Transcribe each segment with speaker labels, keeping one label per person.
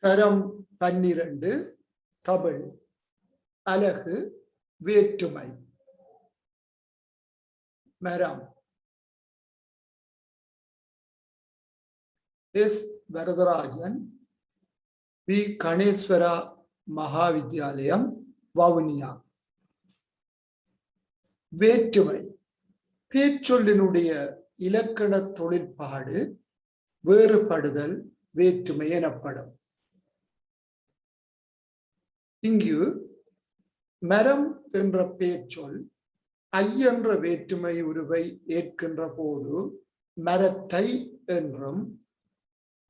Speaker 1: தரம் 12 தமிழ் அலகு வேற்றுமை. மரம். எஸ். வரதராஜன், வி. கணேஸ்வரா மகாவித்யாலயம், வவுனியா. வேற்றுமை பேச்சொல்லினுடைய இலக்கண தொழிற்பாடு வேறுபடுதல் வேற்றுமை எனப்படும். இங்கு மரம் என்ற பேச்சொல் ஐ என்ற வேற்றுமை உருவை ஏற்கின்ற போது மரத்தை என்றும்,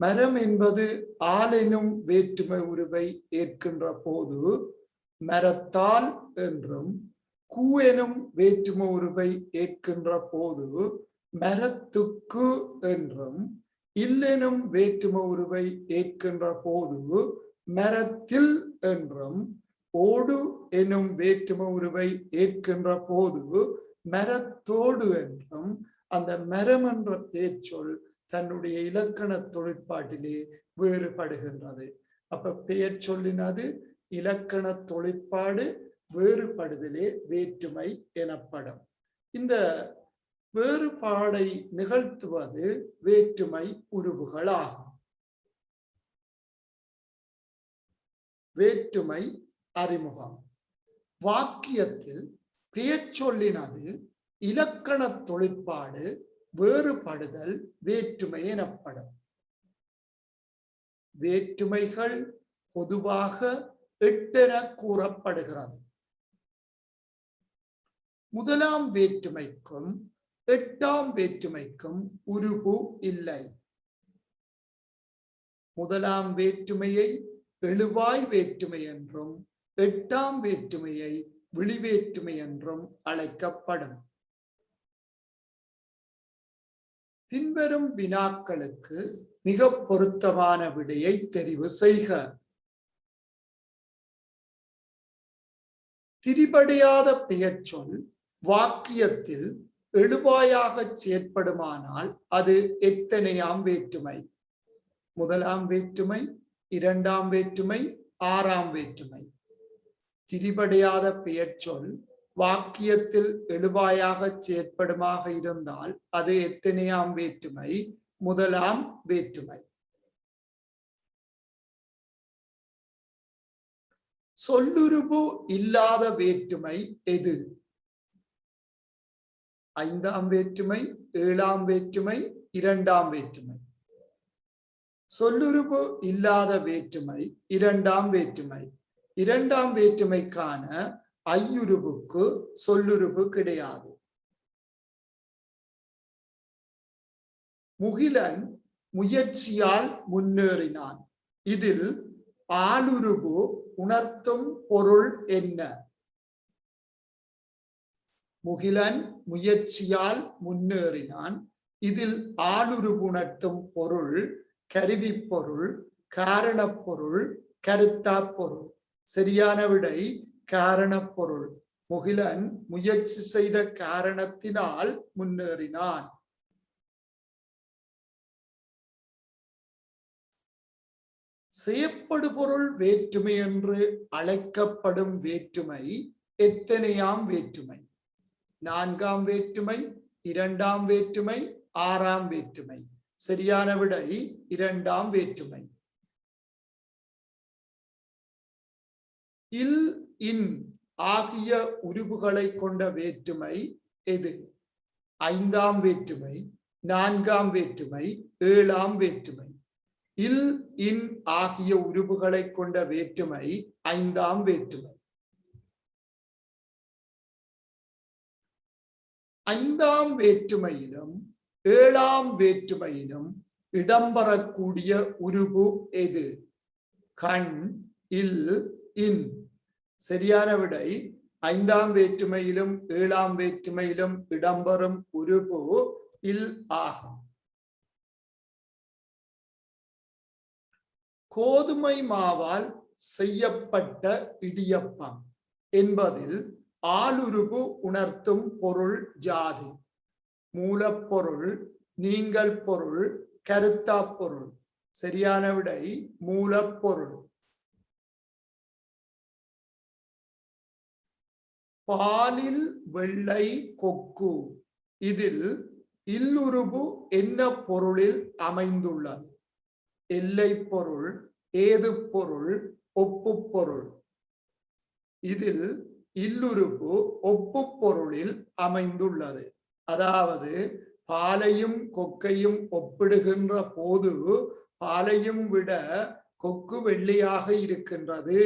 Speaker 1: மரம் என்பது ஆல் எனும் வேற்றுமை உருவை ஏற்கின்ற போது மரத்தால் என்றும், கூ எனும் வேற்றுமை உருவை ஏற்கின்ற போது மரத்துக்கு என்றும், இல்லெனும் வேற்றுமை உருவை ஏற்கின்ற போது மரத்தில் என்றும், ஓடு எனும் வேற்றுமை உருவை ஏற்கின்ற போது மரத்தோடு என்றும், அந்த மரம் என்ற பேச்சொல் தன்னுடைய இலக்கண தொழிற்பாட்டிலே வேறுபடுகின்றது. அப்ப பெயர் சொல்லினது இலக்கண தொழிற்பாடு வேறுபடுதலே வேற்றுமை எனப்படும். இந்த வேறுபாடை நிகழ்த்துவது வேற்றுமை உருவுகளாகும். வேற்றுமை அறிமுகம். வாக்கியத்தில் பெயர்ச்சொல்லினது இலக்கண தொழிற்பாடு வேறுபடுதல் வேற்றுமை எனப்படும். வேற்றுமைகள் பொதுவாக 8 என கூறப்படுகிறது. முதலாம் வேற்றுமைக்கும் 8ஆம் வேற்றுமைக்கும் உருபு இல்லை. முதலாம் வேற்றுமையை எழுவாய் வேற்றுமை என்றும் 8ஆம் வேற்றுமையை விழிவேற்றுமை என்றும் அழைக்கப்படும். பின்வரும் வினாக்களுக்கு மிக பொருத்தமான விடையை தெரிவு செய்க. திரிபடையாத பெயர்ச்சொல் வாக்கியத்தில் எழுவாயாக செயற்படுமானால் அது எத்தனையாம் வேற்றுமை? முதலாம் வேற்றுமை, 2ஆம் வேற்றுமை, 6ஆம் வேற்றுமை. திரிபடையாத பெயர்ச்சொல் வாக்கியத்தில் எழுவாயாக செயற்படுமாக இருந்தால் அது எத்தனையாம் வேற்றுமை? முதலாம் வேற்றுமை. சொல்லுருபு இல்லாத வேற்றுமை எது? 5ஆம் வேற்றுமை, 7ஆம் வேற்றுமை, 2ஆம் வேற்றுமை. சொல்லுருபு இல்லாத வேற்றுமை 2ஆம் வேற்றுமை. 2ஆம் வேற்றுமைக்கான ஐயுருவுக்கு சொல்லுருபு கிடையாது. முகிலன் முயற்சியால் முன்னேறினான். இதில் ஆளுருபு உணர்த்தும் பொருள் என்ன? முகிலன் முயற்சியால் முன்னேறினான். இதில் ஆளுருபு உணர்த்தும் பொருள் கருவி பொருள், காரணப்பொருள், கருத்தா பொருள். சரியான விடை காரணப்பொருள். முகிலன் முயற்சி செய்த காரணத்தினால் முன்னேறினான். செய்யப்படு பொருள் வேற்றுமை என்று அழைக்கப்படும் வேற்றுமை எத்தனையாம் வேற்றுமை? 4ஆம் வேற்றுமை, 2ஆம் வேற்றுமை, 6ஆம் வேற்றுமை. சரியான விடை 2ஆம் வேற்றுமை. இல், இன் ஆகிய உருபுகளை கொண்ட வேற்றுமை எது? 5ஆம் வேற்றுமை, 4ஆம் வேற்றுமை, 7ஆம் வேற்றுமை. இல், இன் ஆகிய உருபுகளை கொண்ட வேற்றுமை 5ஆம் வேற்றுமை. 5ஆம் வேற்றுமையிலும் 7ஆம் வேற்றுமையிலும் இடம்பெறக்கூடிய உருபு எது? கண், இல், இன். சரியான விடை 5ஆம் வேற்றுமையிலும் 7ஆம் வேற்றுமையிலும் இடம்பெறும் உருபு இல் ஆகும். கோதுமை மாவால் செய்யப்பட்ட இடியப்பம் என்பதில் ஆளுருபு உணர்த்தும் பொருள் யாது? மூலப்பொருள், நீங்கள் பொருள், கருத்தா பொருள். சரியான விடை மூலப்பொருள். பாலில் வெள்ளை கொக்கு, இதில் இல்லுருபு என்ன பொருளில் அமைந்துள்ளது? எல்லை பொருள், ஏது பொருள், ஒப்பு பொருள். இதில் இல்லுருபு ஒப்பு பொருளில் அமைந்துள்ளது. அதாவது பாலையும் கொக்கையும் ஒப்பிடுகின்ற போது பாலையும் விட கொக்கு வெள்ளையாக இருக்கின்றது.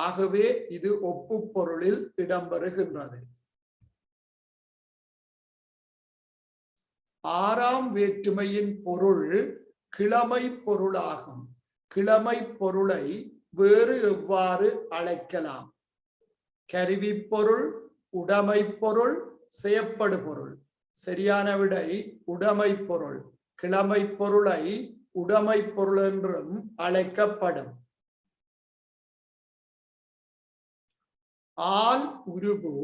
Speaker 1: ஆகவே இது ஒப்பு பொருளில் இடம்பெறுகின்றது. ஆறாம் வேற்றுமையின் பொருள் கிழமை பொருளாகும். கிழமை பொருளை வேறு எவ்வாறு அழைக்கலாம்? கருவி பொருள், உடைமை பொருள், செயற்படு பொருள். சரியான விடை உடைமை பொருள். கிழமை பொருளை உடைமை பொருள் என்றும் அழைக்கப்படும். ஆல் உருபு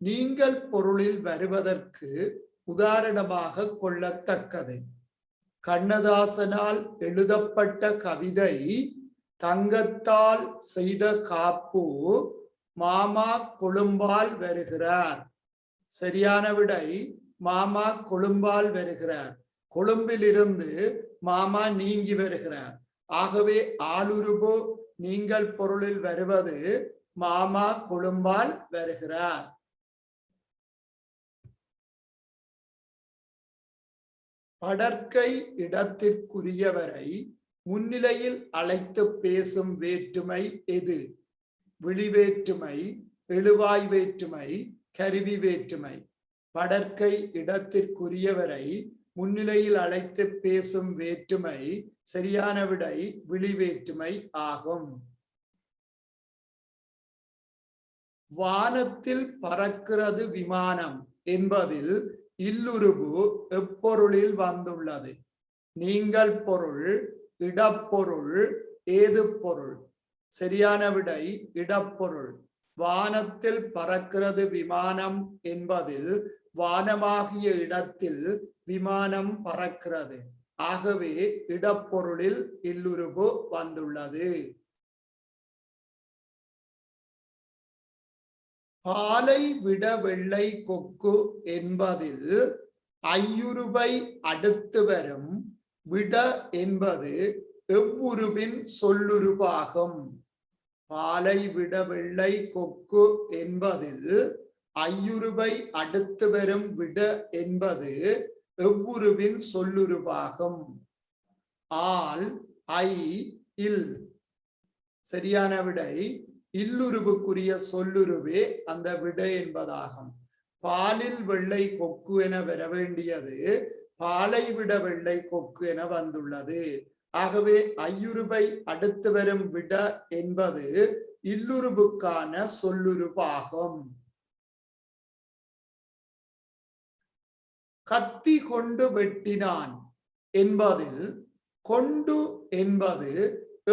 Speaker 1: நீங்கள் பொருளில் வருவதற்கு உதாரணமாக கொள்ளத்தக்கது. கண்ணதாசனால் எழுதப்பட்ட கவிதை தங்கத்தால் செய்த காப்பு, மாமா கொழும்பால் வருகிறார். சரியான விடை மாமா கொழும்பால் வருகிறார். கொழும்பிலிருந்து மாமா நீங்கி வருகிறார். ஆகவே ஆளுருபு நீங்கள் பொருளில் வருவது மாமா கொழும்பால் வருகிறார். படற்கை இடத்திற்குரியவரை முன்னிலையில் அழைத்து பேசும் வேற்றுமை எது? விழிவேற்றுமை, எழுவாய் வேற்றுமை, கருவி வேற்றுமை. படற்கை இடத்திற்குரியவரை முன்னிலையில் அழைத்து பேசும் வேற்றுமை சரியான விடை விழிவேற்றுமை ஆகும். வானத்தில் பறக்கிறது விமானம் என்பதில் இல்லுருபு எப்பொருளில் வந்துள்ளது? நீங்கள் பொருள், இடப்பொருள், ஏது பொருள். சரியான விடை இடப்பொருள். வானத்தில் பறக்கிறது விமானம் என்பதில் வானமாகிய இடத்தில் விமானம் பறக்கிறது. ஆகவே இடப்பொருளில் இல்லுருபு வந்துள்ளது. பாலை விட வெள்ளை கொக்கு என்பதில் ஐயுருவை அடுத்து வரும் விட என்பது எவ்வுருவின் சொல்லுருவாகும்? பாலை விட வெள்ளை கொக்கு என்பதில் ஐயுருவை அடுத்து வரும் விட என்பது எவ்வுருவின் சொல்லுருவாகும்? ஆல், ஐ, இல். சரியான விடை இல்லுருவுக்குரிய சொல்லுருவே அந்த விடை என்பதாகும். பாலில் வெள்ளை கொக்கு என வர வேண்டியது பாலை விட வெள்ளை கொக்கு என வந்துள்ளது. ஆகவே ஐயுருவை அடுத்து வரும் விட என்பது இல்லுருவுக்கான சொல்லுருவாகும். கத்தி கொண்டு வெட்டினான் என்பதில் கொண்டு என்பது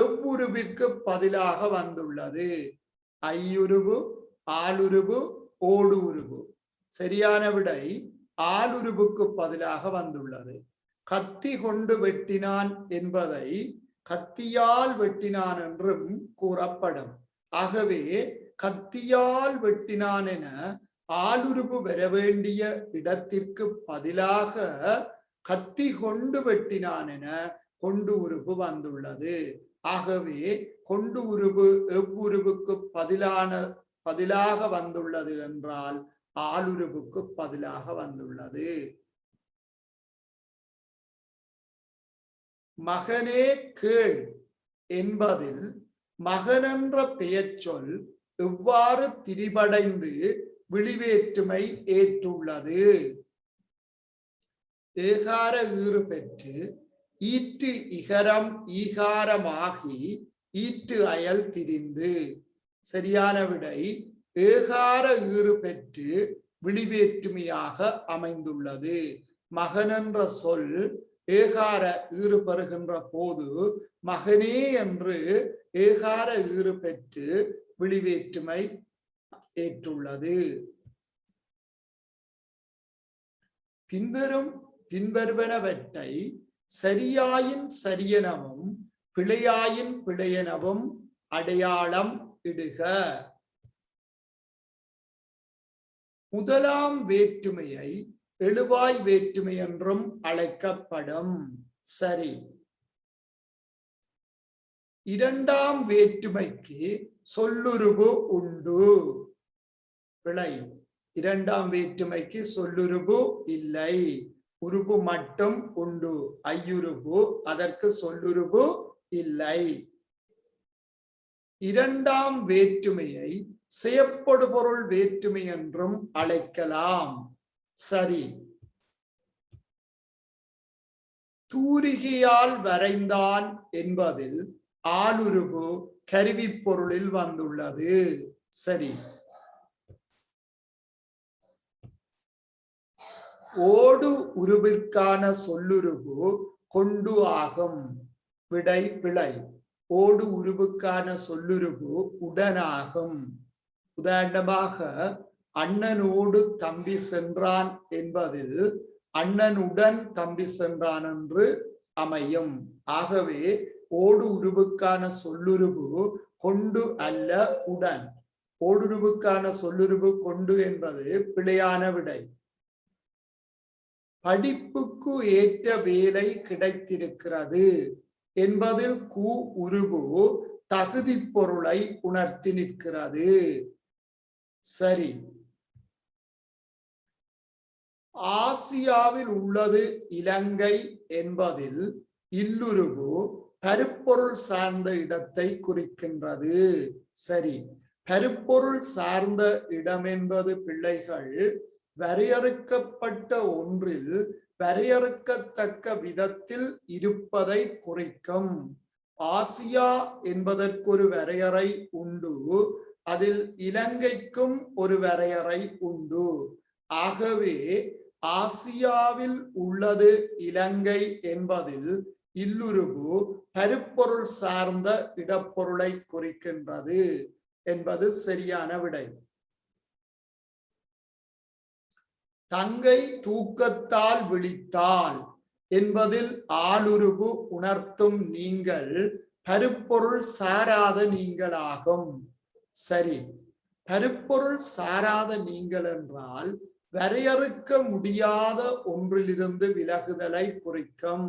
Speaker 1: எவ்வுருவிற்கு பதிலாக வந்துள்ளது? ஐயுருவு, ஆளுருவு, ஓடு உருவு. சரியான விடை ஆளுருவுக்கு பதிலாக வந்துள்ளது. கத்தி கொண்டு வெட்டினான் என்பதை கத்தியால் வெட்டினான் என்றும் கூறப்படும். ஆகவே கத்தியால் வெட்டினான் என ஆளுருவு வர வேண்டிய இடத்திற்கு பதிலாக கத்தி கொண்டு வெட்டினான் என கொண்டு உருவு வந்துள்ளது. ஆகவே கொண்டு உருவு எவ்வுருவுக்கு பதிலாக வந்துள்ளது என்றால் ஆளுருவுக்கு பதிலாக வந்துள்ளது. மகனே கேள் என்பதில் மகன் என்ற பெயர் சொல் எவ்வாறு திரிபடைந்து விழிவேற்றுமை ஏற்றுள்ளது? ஏகார ஈறு பெற்று ஈற்று இகரம் ஈகாரமாகி ஈற்று அயல் திரிந்து. சரியான விடை ஏகார ஈறு பெற்று விழிவேற்றுமையாக அமைந்துள்ளது. மகன் என்ற சொல் ஏகார ஈறு பெறுகின்ற போது மகனே என்று ஏகார ஈறு பெற்று விழிவேற்றுமை ஏற்றுள்ளது. பின்வருவனவற்றை சரியாயின் சரியனவும் பிழையாயின் பிழையனவும் அடையாளம் இடுக. முதலாம் வேற்றுமையை எழுவாய் வேற்றுமை என்றும் அழைக்கப்படும். சரி. இரண்டாம் வேற்றுமைக்கு சொல்லுருவு உண்டு. பிழை. இரண்டாம் வேற்றுமைக்கு சொல்லுருவு இல்லை, உருபு மட்டும் உண்டு. ஐயுருபு, அதற்கு சொல்லுருவு இல்லை. இரண்டாம் வேற்றுமையை செயற்படு பொருள் வேற்றுமை என்றும் அழைக்கலாம். சரி. தூரிகையால் வரைந்தான் என்பதில் ஆளுருபு கருவி பொருளில் வந்துள்ளது. சரி. ஓடு உருவிற்கான சொல்லுருபு கொண்டு ஆகும். விடை பிழை. ஓடு உருவுக்கான சொல்லுருபு உடனாகும். உதாரணமாக அண்ணனோடு தம்பி சென்றான் என்பதில் அண்ணனுடன் தம்பி சென்றான் என்று அமையும். ஆகவே ஓடு உருவுக்கான சொல்லுருபு கொண்டு அல்ல, உடன். ஓடுருவுக்கான சொல்லுருபு கொண்டு என்பது பிழையான விடை. படிப்புக்கு ஏற்ற வேலை கிடைத்திருக்கிறது என்பதில் கூ உருபு தகுதி பொருளை உணர்த்தி நிற்கிறது. சரி. ஆசியாவில் உள்ளது இலங்கை என்பதில் இல்லுருபு பருப்பொருள் சார்ந்த இடத்தை குறிக்கின்றது. சரி. பருப்பொருள் சார்ந்த இடம் என்பது பிள்ளைகள் வரையறுக்கப்பட்ட ஒன்றில் வரையறுக்கத்தக்க விதத்தில் இருப்பதை குறிக்கும். ஆசியா என்பதற்கு ஒரு வரையறை உண்டு, அதில் இலங்கைக்கும் ஒரு வரையறை உண்டு. ஆகவே ஆசியாவில் உள்ளது இலங்கை என்பதில் இல்லுருபு பருப்பொருள் சார்ந்த இடப்பொருளை குறிக்கின்றது என்பது சரியான விடை. தங்கை தூக்கத்தால் விழித்தால் என்பதில் ஆளுருபு உணர்த்தும் நீங்கள் பருப்பொருள் சாராத நீங்களாகும். சரி. பருப்பொருள் சாராத நீங்கள் என்றால் வரையறுக்க முடியாத ஒன்றிலிருந்து விலகுதலை குறிக்கும்.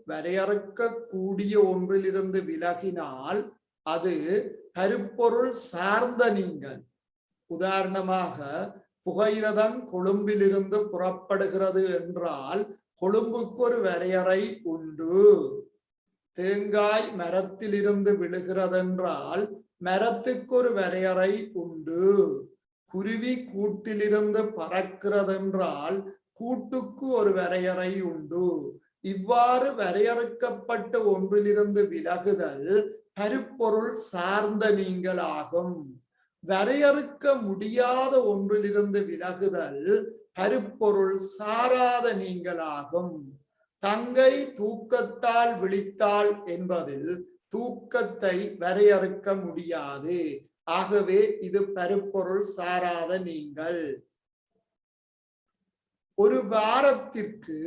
Speaker 1: வரையறுக்க கூடிய ஒன்றிலிருந்து விலகினால் அது பருப்பொருள் சார்ந்த நீங்கள். உதாரணமாக புகையிரதம் கொழும்பிலிருந்து புறப்படுகிறது என்றால் கொழும்புக்கு ஒரு வரையறை உண்டு. தேங்காய் மரத்திலிருந்து விழுகிறதென்றால் மரத்துக்கு ஒரு வரையறை உண்டு. குருவி கூட்டிலிருந்து பறக்கிறதென்றால் கூட்டுக்கு ஒரு வரையறை உண்டு. இவ்வாறு வரையறுக்கப்பட்ட ஒன்றிலிருந்து விலகுதல் பருப்பொருள் சார்ந்த நீங்கள் ஆகும். வரையறுக்க முடியாத ஒன்றிலிருந்து விலகுதல் பருப்பொருள் சாராத நீங்களாகும். தங்கை தூக்கத்தால் விழித்தாள் என்பதில் தூக்கத்தை வரையறுக்க முடியாது. ஆகவே இது பருப்பொருள் சாராத நீங்கள். ஒரு வாரத்திற்கு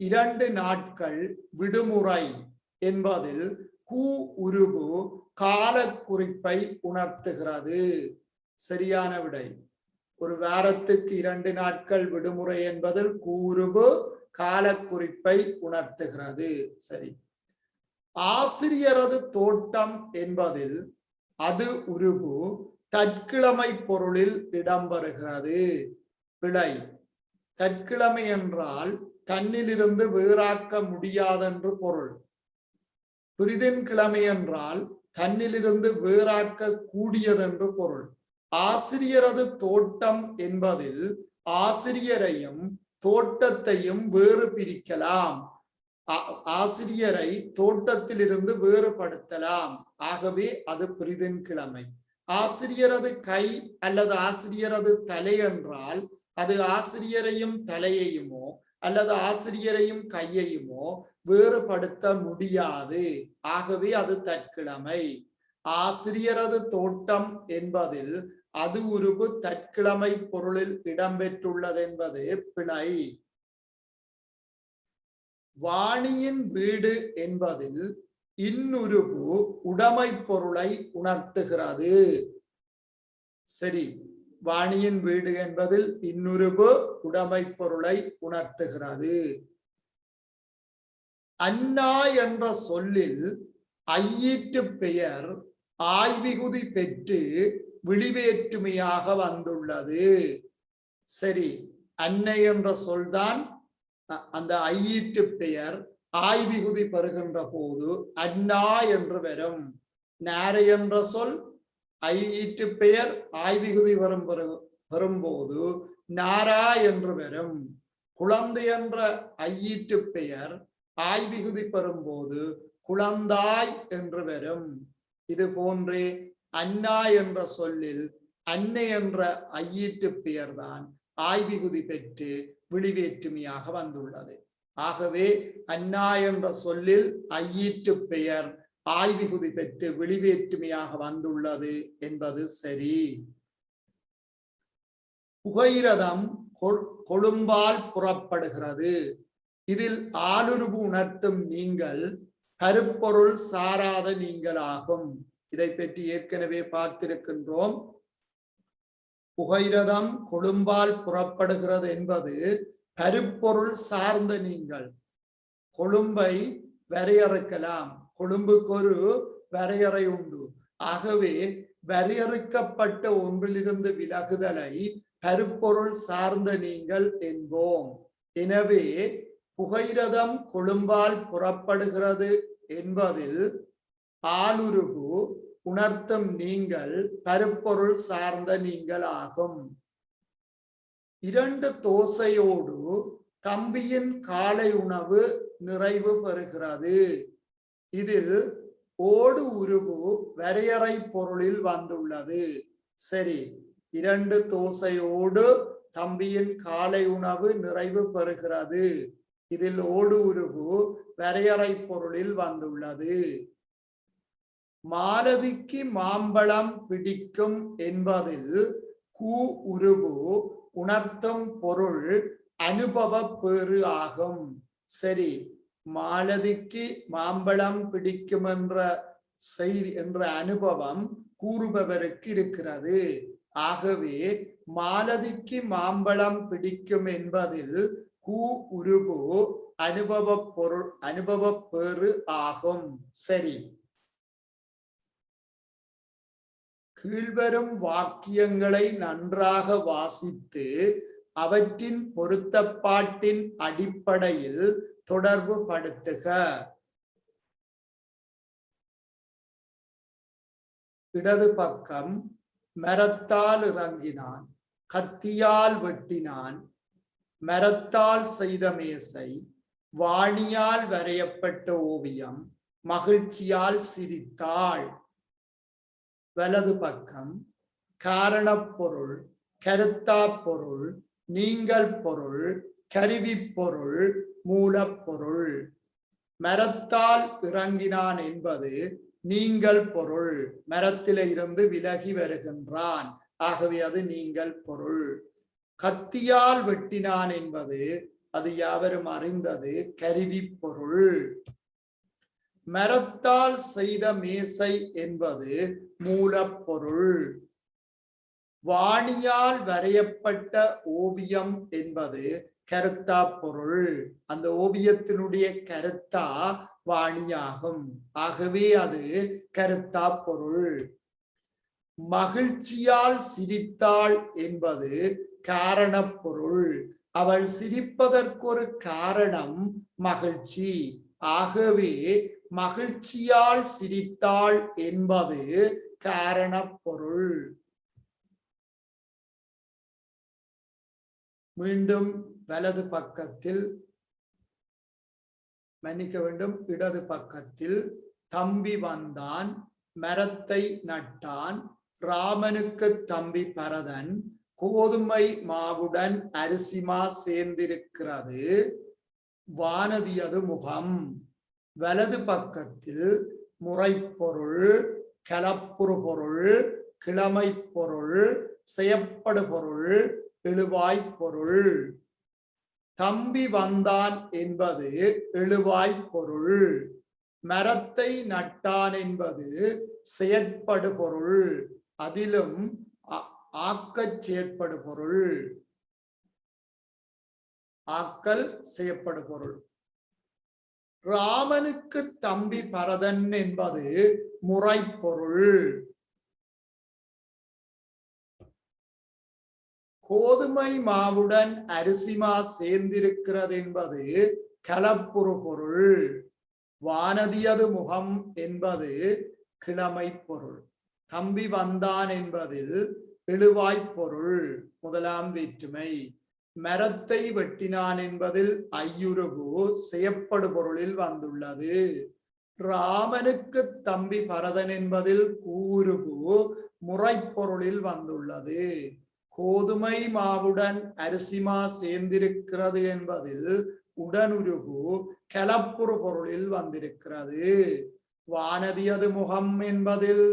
Speaker 1: 2 நாட்கள் விடுமுறை என்பதில் கூ உருபு கால குறிப்பை உணர்த்துகிறது. சரியான விடை. ஒரு வாரத்துக்கு 2 நாட்கள் விடுமுறை என்பதில் கூறுபு கால குறிப்பை உணர்த்துகிறது. சரி. ஆசிரியரது தோட்டம் என்பதில் அது உருபு தற்கிழமை பொருளில் இடம்பெறுகிறது. பிழை. தற்கிழமை என்றால் தன்னிலிருந்து வேறாக்க முடியாதென்று பொருள். பிரிதின்கிழமை என்றால் தன்னிலிருந்து வேறாக்க கூடியதென்று பொருள். ஆசிரியரது தோட்டம் என்பதில் ஆசிரியரையும் தோட்டத்தையும் வேறு பிரிக்கலாம். ஆசிரியரை தோட்டத்திலிருந்து வேறுபடுத்தலாம். ஆகவே அது பிரிதின்கிழமை. ஆசிரியரது கை அல்லது ஆசிரியரது தலை என்றால் அது ஆசிரியரையும் தலையையுமோ அல்லது ஆசிரியரையும் கையையுமோ வேறுபடுத்த முடியாது. ஆகவே அது தற்கிழமை. ஆசிரியரது தோட்டம் என்பதில் அது உருபு தற்கிழமை பொருளில் இடம்பெற்றுள்ளது என்பது பிழை. வாணியின் வீடு என்பதில் இன்னுருபு உடைமை பொருளை உணர்த்துகிறது. சரி, வாணியின் வீடு என்பதில் இன்னுருபு உடைமை பொருளை உணர்த்துகிறது. அன்னா என்ற சொல்லில் ஐயீற்று பெயர் ஆய்விகுதி பெற்று விழிவேற்றுமையாக வந்துள்ளது. சரி, அன்னை என்ற சொல்தான் அந்த ஐயீற்று பெயர் ஆய்விகுதி பெறுகின்ற போது அன்னா என்று வரும். நாரை என்ற சொல் ஐயீற்று பெயர் ஆய்விகுதி பெறும்போது நாரா என்று வரும். குழந்தை என்ற ஐயீற்று பெயர் ஆய்விகுதி பெறும்போது குழந்தாய் என்று வரும். இது போன்றே அன்னா என்ற சொல்லில் அன்னை என்ற ஐயீற்று பெயர் தான் ஆய்விகுதி பெற்று விழிவேற்றுமையாக வந்துள்ளது. ஆகவே அன்னா என்ற சொல்லில் ஐயீற்று பெயர் ஆய்விகுதி பெற்று விழிவேற்றுமையாக வந்துள்ளது என்பது சரி. புகையிரதம் கொழும்பால் புறப்படுகிறது. இதில் ஆளுருவு உணர்த்தும் நீங்கள் கருப்பொருள் சாராத நீங்கள் ஆகும். இதை பற்றி ஏற்கனவே பார்த்திருக்கின்றோம். புகையிரதம் கொழும்பால் புறப்படுகிறது என்பது கருப்பொருள் சார்ந்த நீங்கள். கொழும்பை வரையறுக்கலாம், கொழும்புக்கு ஒரு வரையறை உண்டு. ஆகவே வரையறுக்கப்பட்ட ஒன்றிலிருந்து விலகுதலை கருப்பொருள் சார்ந்த நீங்கள் என்போம். எனவே புகையிரதம் கொழும்பால் புறப்படுகிறது என்பதில் ஆளுருவு உணர்த்தும் நீங்கள் கருப்பொருள் சார்ந்த நீங்கள் ஆகும். 2 தோசையோடு தம்பியின் காலை உணவு நிறைவு பெறுகிறது. இதில் ஓடு உருவு வரையறை பொருளில் வந்துள்ளது. சரி, 2 தோசையோடு தம்பியின் காலை உணவு நிறைவு பெறுகிறது. இதில் ஓடு உருவு வரையறை பொருளில் வந்துள்ளது. மாலதிக்கு மாம்பழம் பிடிக்கும் என்பதில் கூ உருவு உணர்த்தும் பொருள் அனுபவ பேறு ஆகும். சரி, மாலதிக்கு மாம்பழம் பிடிக்கும் என்ற செய்தி என்ற அனுபவம் கூறுபவருக்கு இருக்கிறது. ஆகவே மாலதிக்கு மாம்பழம் பிடிக்கும் என்பதில் கூ உருவு அனுபவ பொருள் அனுபவ பேறு ஆகும். சரி, கீழ்வரும் வாக்கியங்களை நன்றாக வாசித்து அவற்றின் பொருத்தப்பாட்டின் அடிப்படையில் தொடர்பு படுத்துக. இடது பக்கம், மரத்தால் இறங்கினான், கத்தியால் வெட்டினான், மரத்தால் செய்த மேசை, வாணியால் வரையப்பட்ட ஓவியம், மகிழ்ச்சியால் சிரித்தாள். வலது பக்கம், காரணப்பொருள், கருத்தா பொருள், நீங்கள் பொருள், கருவி பொருள், மூலப்பொருள். மரத்தால் இறங்கினான் என்பது நீங்கள் பொருள். மரத்தில இருந்து விலகி வருகின்றான், ஆகவே அது நீங்கள் பொருள். கத்தியால் வெட்டினான் என்பது அது யாவரும் அறிந்தது கருவி பொருள். மரத்தால் செய்த மேசை என்பது மூலப்பொருள். வாணியால் வரையப்பட்ட ஓவியம் என்பது கருத்தா பொருள். அந்த ஓவியத்தினுடைய கருத்தா வாணியாகும், ஆகவே அது கருத்தா பொருள். மகிழ்ச்சியால் சிரித்தாள் என்பது காரண பொருள். அவள் சிரிப்பதற்கு ஒரு காரணம் மகிழ்ச்சி, ஆகவே மகிழ்ச்சியால் சிரித்தாள் என்பது காரண பொருள். மீண்டும் வலது பக்கத்தில், மன்னிக்க வேண்டும், இடது பக்கத்தில், தம்பி வந்தான், மரத்தை நட்டான், ராமனுக்கு தம்பி பரதன், கோதுமை மாவுடன் அரிசிமா சேர்ந்திருக்கிறது, வானதியது முகம். வலது பக்கத்தில் முறைப்பொருள், கலப்புறு பொருள், கிழமை பொருள், செயற்படு பொருள், எழுவாய் பொருள். தம்பி வந்தான் என்பது எழுவாய் பொருள். மரத்தை நட்டான் என்பது செயற்படு பொருள். அதிலும் ஆக்கச் செயற்படு பொருள். ஆக்கல் செய்யப்படு பொருள். ராமனுக்கு தம்பி பரதன் என்பது முறைப்பொருள். கோதுமை மாவுடன் அரிசிமா சேர்ந்திருக்கிறது என்பது கலப்புறு பொருள். வானதியது முகம் என்பது கிழமை பொருள். தம்பி வந்தான் என்பதில் எழுவாய்ப் பொருள், முதலாம் வேற்றுமை. மரத்தை வெட்டினான் என்பதில் ஐயுருகு செய்யப்படு பொருளில் வந்துள்ளது. ராமனுக்கு தம்பி பரதன் என்பதில் கூருகு முறைப்பொருளில் வந்துள்ளது. கோதுமை மாவுடன் அரிசிமா சேர்ந்திருக்கிறது என்பதில் உடனுருகு கலப்புறு பொருளில் வந்திருக்கிறது. வானதியது முகம் என்பதில்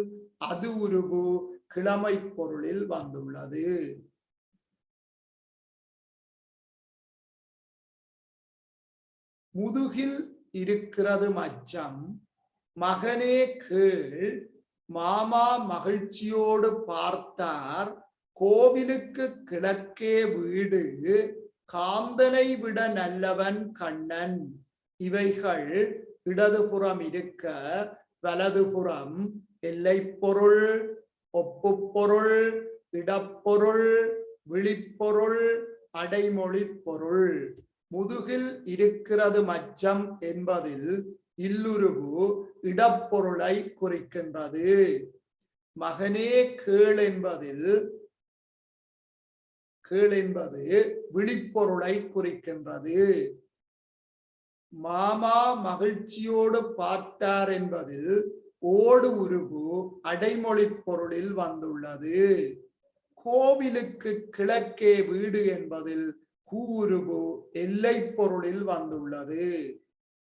Speaker 1: அது உருகு கிழமை பொருளில் வந்துள்ளது. முதுகில் இருக்கிறது மச்சம், மகனே கேள், மாமா மகிழ்ச்சியோடு பார்த்தார், கோவிலுக்கு கிழக்கே வீடு, காந்தனை விட நல்லவன் கண்ணன். இவைகள் இடதுபுறம் இருக்க வலதுபுறம் எல்லை பொருள், ஒப்பு பொருள், இடப்பொருள், விழிப்பொருள், அடைமொழி பொருள். முதுகில் இருக்கிறது மச்சம் என்பதில் இல்லுருகு இடப்பொருளை குறிக்கின்றது. மகனே கேள் என்பதில் கேள் என்பது விழிப்பொருளை குறிக்கின்றது. மாமா மகிழ்ச்சியோடு பார்த்தார் என்பதில் ஓடு உருகு அடைமொழி பொருளில் வந்துள்ளது. கோவிலுக்கு கிழக்கே வீடு என்பதில் கூருகு எல்லை பொருளில் வந்துள்ளது.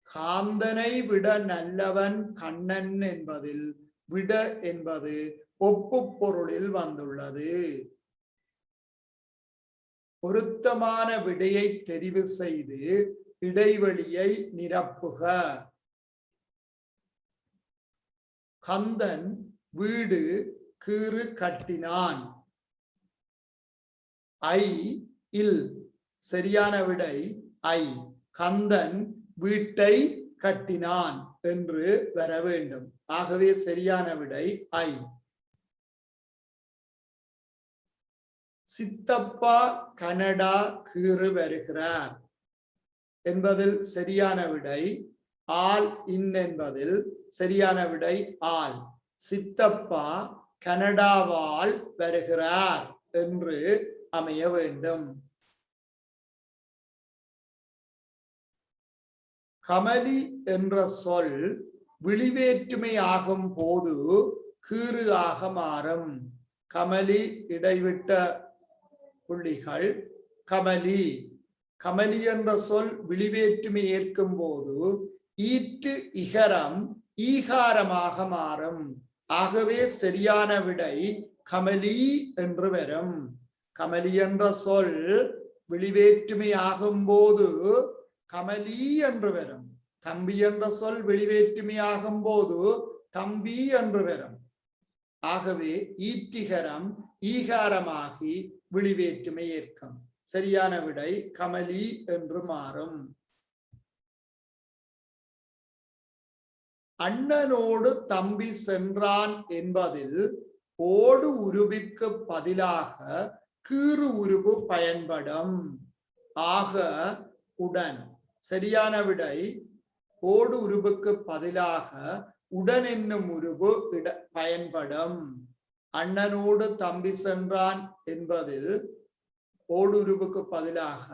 Speaker 1: காந்தனை விட நல்லவன் கண்ணன் என்பதில் விட என்பது ஒப்பு பொருளில் வந்துள்ளது. பொருத்தமான விடையை தெரிவு செய்து இடைவெளியை நிரப்புக. கந்தன் வீடு கீறு கட்டினான். ஐ இல் சரியான விடை ஐ. கந்தன் வீட்டை கட்டினான் என்று வர வேண்டும். ஆகவே சரியான விடை ஐ. சித்தப்பா கனடா கீறு வருகிறார் என்பதில் சரியான விடை ஆல். இன் என்பதில் சரியான விடை ஆல். சித்தப்பா கனடாவால் வருகிறார் என்று அமைய வேண்டும். கமலி என்ற சொல் விழிவேற்றுமை ஆகும் போது கீறு ஆக மாறும். கமலி இடைவிட்ட புள்ளிகள் கமலி. கமலி என்ற சொல் விழிவேற்றுமை ஏற்கும் போது ஈற்று இகரம் ஈகாரமாக மாறும். ஆகவே சரியான விடை கமலி என்று வரும். கமலி என்ற சொல் விழிவேற்றுமை ஆகும் போது கமலி என்று வரும். தம்பி என்ற சொல் விழிவேற்றுமை ஆகும் போது தம்பி என்று வரும். ஆகவே ஈட்டிகரம் ஈகாரமாகி விழிவேற்றுமை ஏற்கும். சரியான விடை கமலி என்று மாறும். அண்ணனோடு தம்பி சென்றான் என்பதில் ஓடு உருவிற்கு பதிலாக கீறு உருவு பயன்படும். ஆக உடன். சரியான விடை ஓடு உருவுக்கு பதிலாக உடன் என்னும் உருவு பயன்படும். அண்ணனோடு தம்பி சென்றான் என்பதில் ஓடு உருவுக்கு பதிலாக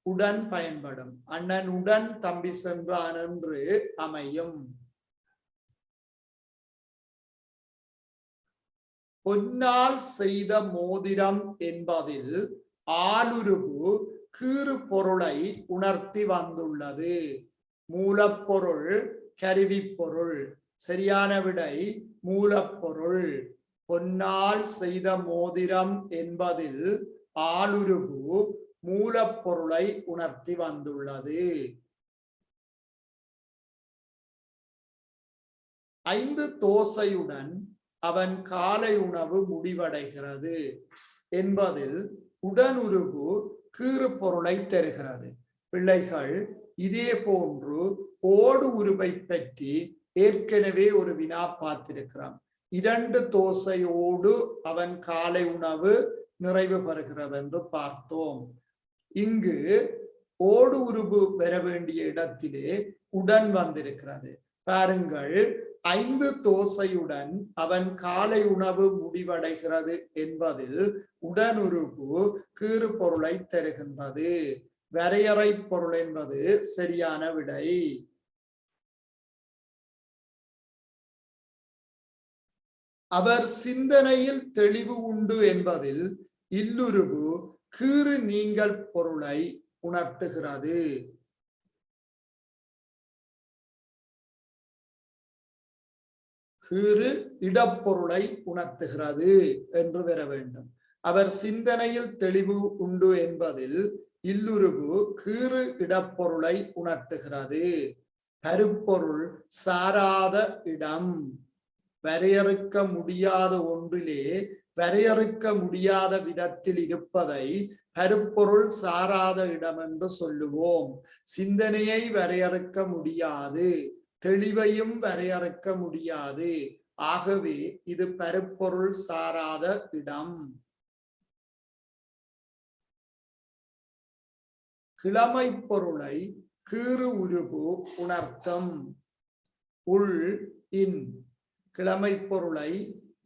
Speaker 1: உடன் பயன்படும். அண்ணன் உடன் தம்பி சென்றான் என்று அமையும். பொன்னால் செய்த மோதிரம் என்பதில் ஆளுருவு கீறு பொருளை உணர்த்தி வந்துள்ளது. மூலப்பொருள் கருவி பொருள். சரியான விடை மூலப்பொருள். பொன்னால் செய்த மோதிரம் என்பதில் ஆளுருவு மூலப்பொருளை உணர்த்தி வந்துள்ளது. 5 தோசையுடன் அவன் காலை உணவு முடிவடைகிறது என்பதில் உடனுருவு கீறு பொருளை தருகிறது. பிள்ளைகள், இதே போன்று ஓடு உருவை பற்றி ஏற்கனவே ஒரு வினா பார்த்திருக்கிறோம். 2 தோசையோடு அவன் காலை உணவு நிறைவு பெறுகிறது என்று பார்த்தோம். இங்கு ஓடு உருவு பெற வேண்டிய இடத்திலே உடன் வந்திருக்கிறது. பாருங்கள், 5 தோசையுடன் அவன் காலை உணவு முடிவடைகிறது என்பதில் உடனுருவு கீறு பொருளை தருகின்றது. வரையறை பொருள் என்பது சரியான விடை. அவர் சிந்தனையில் தெளிவு உண்டு என்பதில் இல்லுருவு கீறு நீங்கல் பொருளை உணர்த்துகிறது. கீறு இடப்பொருளை உணர்த்துகிறது என்று பெற வேண்டும். அவர் சிந்தனையில் தெளிவு உண்டு என்பதில் இல்லுருவு கீறு இடப்பொருளை உணர்த்துகிறது. கருப்பொருள் சாராத இடம். வரையறுக்க முடியாத ஒன்றிலே வரையறுக்க முடியாத விதத்தில் இருப்பதை கருப்பொருள் சாராத இடம் என்று சொல்லுவோம். சிந்தனையை வரையறுக்க முடியாது, தெளிவையும் வரையறுக்க முடியாது. ஆகவே இது பருப்பொருள் சாராத இடம். கிழமை பொருளை கீறு உருவு உணர்த்தம். உள் இன். கிழமை பொருளை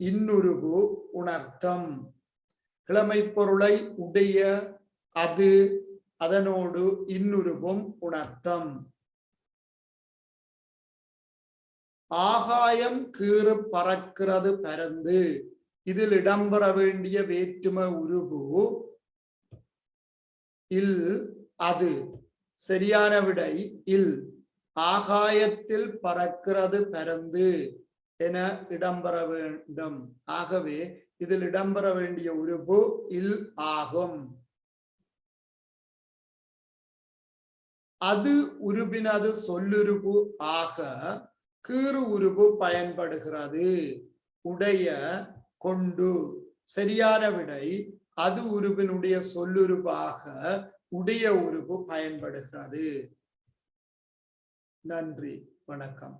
Speaker 1: இன்னுருவு உணர்த்தம். கிழமை பொருளை உடைய அது அதனோடு இன்னுருவும் உணர்த்தம். ஆகாயம் கீறு பறக்கிறது பரந்து. இதில் இடம்பெற வேண்டிய வேற்றுமை உருவு இல் அது. சரியான விடை இல். ஆகாயத்தில் பறக்கிறது பரந்து என இடம்பெற வேண்டும். ஆகவே இதில் இடம்பெற வேண்டிய உருவு இல் ஆகும். அது உருபினது சொல்லுருவு ஆக கீறு உருவு பயன்படுகிறது. உடைய கொண்டு. சரியான விடை அது உருவினுடைய சொல்லுருவாக உடைய உருவு பயன்படுகிறது. நன்றி, வணக்கம்.